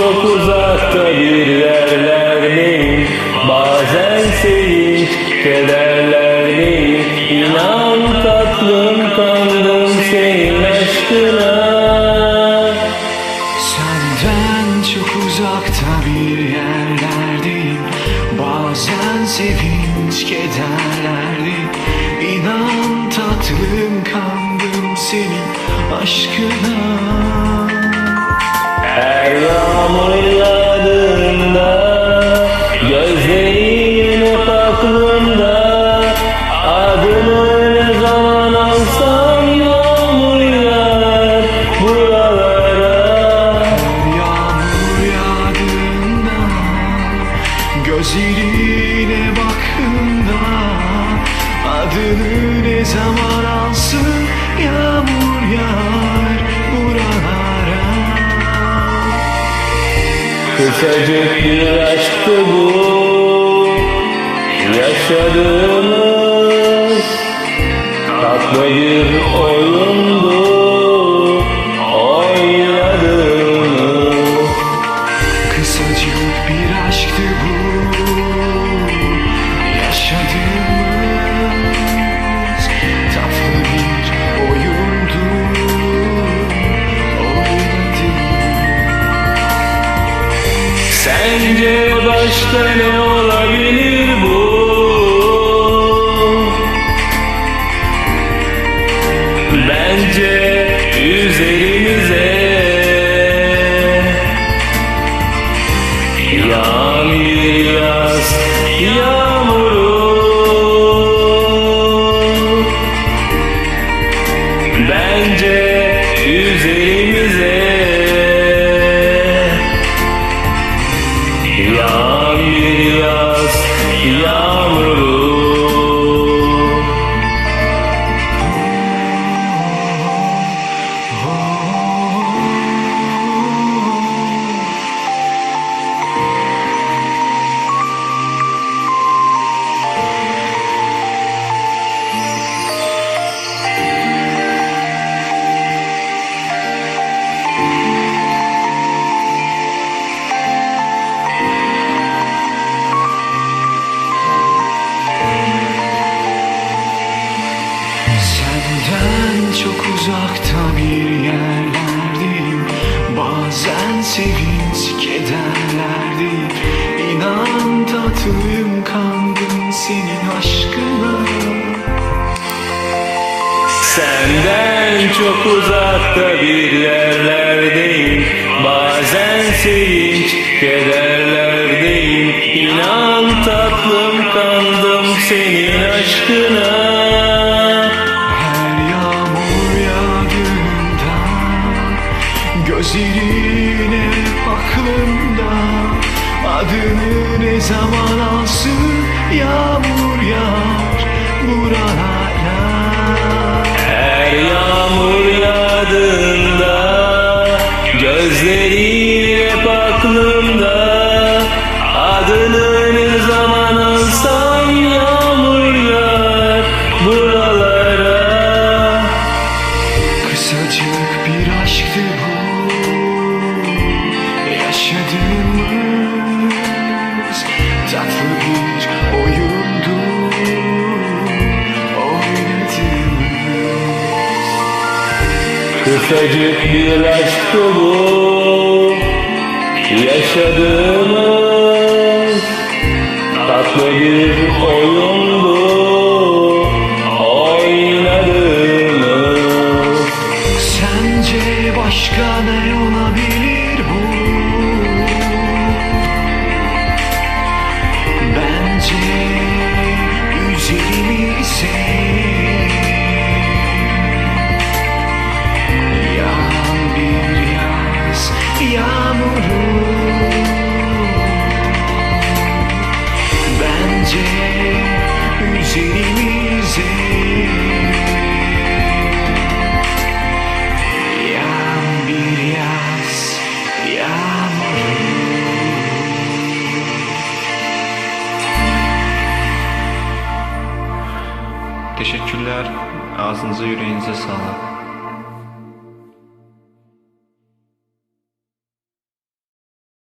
çok uzakta bir yerlerdeyim. Bazen sevinç, kederlerdeyim. İnan tatlım, kandım senin aşkına. Senden çok uzakta bir yerlerdeyim. Bazen sevinç, kederlerdeyim. İnan tatlım, kandım senin aşkına. Her yağmur yağdığında gözlerin hep aklımda. Adını ne zaman alsam yağmur yağar buralara. Her yağmur yağdığında gözlerine baktığımda adını ne zaman alsın yağmur yağar buralara. Kısacık bir aşktı bu yaşadığımız, tatlı bir oyundu oynadığımız. Kısacık bir aşktı bu yaşadığımız, tatlı bir oyundu oynadığımız. Sence başka ne olabilir bu? Bence üzerimize yağan bir yaz yağmuru. Bence üzerimize yağan bir yaz yağmuru. Senden çok uzakta bir yerlerdeyim. Bazen sevinç, kederlerdeyim. İnan tatlım, kandım senin aşkına. Senden çok uzakta bir yerlerdeyim. Bazen sevinç, kederlerdeyim. İnan tatlım, kandım senin aşkına. Her yağmur yağdığında gözlerin hep aklımda. Adını ne zaman alsın yağmur yağar buralara. Her yağmur yağdığında gözlerin hep aklımda. Adını ne zaman alsam yağmur yağar buralara. Kısacık bir aşktı bu yaşadığımız, tatlı bir oyundu oynadığımız. Kısacık bir aşktı bu yaşadığımız, tatlı bir oyundu oynadığımız. Sence başka ne olabilir bu? Bence üzerimize yağan bir yaz yağmuru. Bence üzerimize yağan bir yaz yağmuru. Teşekkürler. Ağzınıza yüreğinize sağlık.